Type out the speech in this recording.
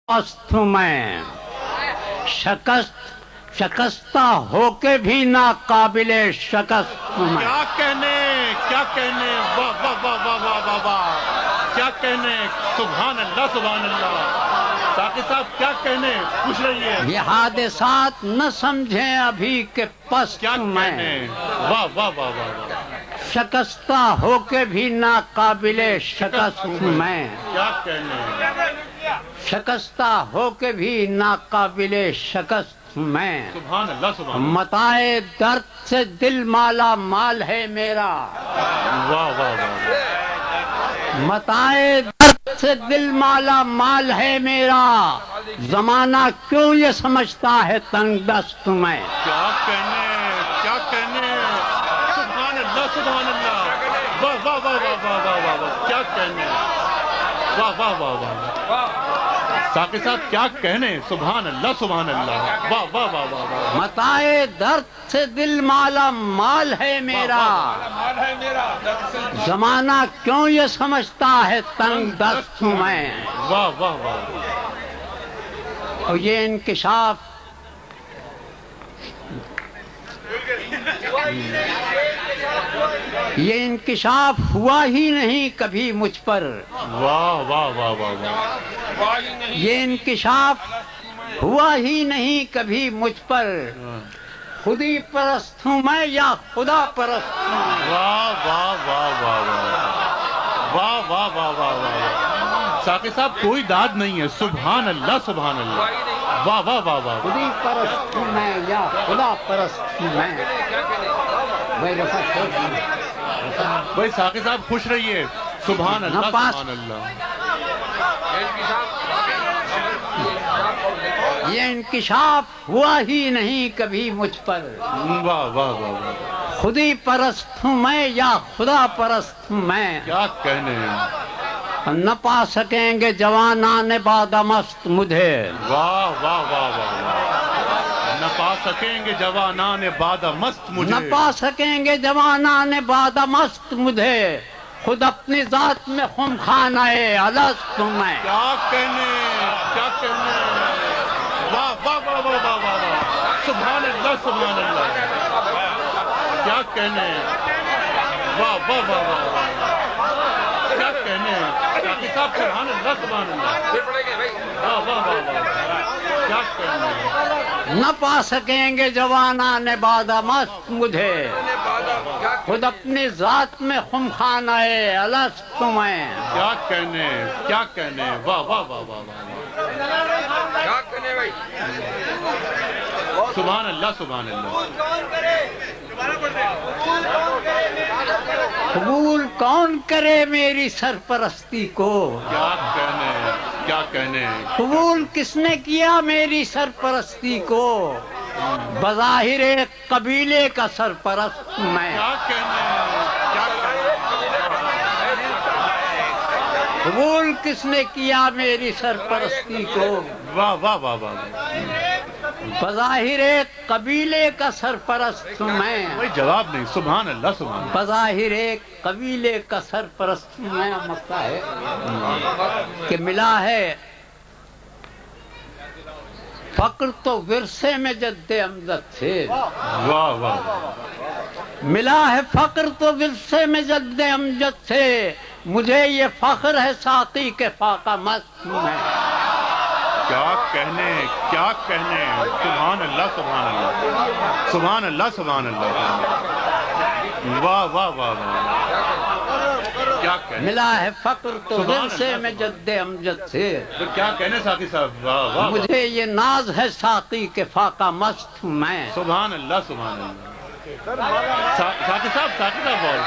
پست ہوں میں شکستہ ہو کے بھی ناقابل شکست ہوں میں۔ کیا کہنے واہ واہ واہ واہ واہ واہ واہ، کیا کہنے، سبحان اللہ سبحان اللہ۔ ساقی صاحب کیا کہنے، پوچھ رہی ہے یہ حادثات نہ سمجھیں ابھی کہ پست ہوں میں، واہ واہ واہ واہ، شکستہ ہو کے بھی ناقابل شکست ہوں میں، کیا کہنے، شکستہ ہو کے بھی ناقابل شکست ہوں میں۔ سبحان اللہ سبحان اللہ، متاع درد سے دل مالا مال ہے میرا، واہ واہ واہ، متاع درد سے دل مالا مال ہے میرا، زمانہ کیوں یہ سمجھتا ہے تنگ دست میں۔ کیا کہنے، سبحان اللہ سبحان اللہ، واہ واہ واہ واہ واہ واہ واہ، کیا کہنے، واہ واہ واہ واہ، ساقی صاحب کیا کہنے، سبحان اللہ سبحان اللہ، واہ واہ واہ واہ واہ، متاع درد سے دل مالا مال ہے میرا، زمانہ کیوں یہ سمجھتا ہے تنگ دست ہوں میں۔ واہ واہ واہ، اور یہ انکشاف ہوا ہی نہیں کبھی مجھ پر، واہ واہ واہ واہ واہ، یہ انکشاف ہوا ہی نہیں کبھی مجھ پر، خودی پرست ہوں میں یا خدا پرست ہوں۔ واہ واہ واہ واہ واہ، واہ واہ واہ واہ واہ، ساقی صاحب کوئی داد نہیں ہے، سبحان اللہ سبحان اللہ، واہ واہ واہ واہ، خودی پرست ہوں میں یا خدا پرست ہوں میں۔ بھائی ساقی صاحب خوش رہیے، سبحان اللہ سبحان اللہ، یہ انکشاف ہوا ہی نہیں کبھی مجھ پر، واہ واہ واہ واہ، خودی پرست ہوں میں یا خدا پرست ہوں میں۔ کیا کہنے، نہ پا سکیں گے جوانان بادمست مجھے، واہ واہ واہ واہ، نہ پا سکیں گے جوانان باد مست مجھے، نہ پا سکیں گے جوانان بادمست مجھے، خود اپنی ذات میں خم خانہ الست ہوں میں۔ کیا کہنے، واہ واہ واہ واہ واہ واہ، سبحان اللہ سبحان اللہ، کیا کہنے، واہ واہ واہ واہ، کیا کہنے، ساقی صاحب سبحان اللہ سبحان اللہ، واہ واہ واہ واہ، کیا کہنے، نہ پا سکیں گے جوانان بادمست مجھے، خود اپنی ذات میں خم خانہ الست ہوں میں۔ کیا کہنے، واہ واہ واہ واہ واہ، سبحان اللہ سبحان اللہ، قبول کون کرے میری سرپرستی کو، کیا کہنے، قبول کس نے کیا میری سرپرستی کو، بظاہر ایک قبیلے کا سرپرست ہوں میں۔ کیا کہنے، قبول کس نے کیا میری سرپرستی کو، واہ واہ واہ واہ، بظاہر ایک قبیلے کا سرپرست ہوں میں، کوئی جواب نہیں، سبحان اللہ سبحان اللہ، بظاہر ایک قبیلے کا سرپرست ہوں میں۔ مسئلہ ہے کہ ملا ہے فقر تو ورثے میں جد امجد سے، واہ واہ، ملا ہے فقر تو ورثے میں جد امجد سے، مجھے یہ فخر ہے ساقی کے فاقہ مست ہوں میں۔ کیا کہنے، سبحان اللہ سبحان اللہ، سبحان اللہ سبحان اللہ، واہ واہ واہ واہ، کیا کہنے، ملا ہے فقر تو ورثے میں جد امجد سے، تو کیا کہنے ساقی صاحب، واہ واہ، مجھے یہ ناز ہے ساقی کے فاقہ مست ہوں میں۔ سبحان اللہ سبحان اللہ، ساقی صاحب بول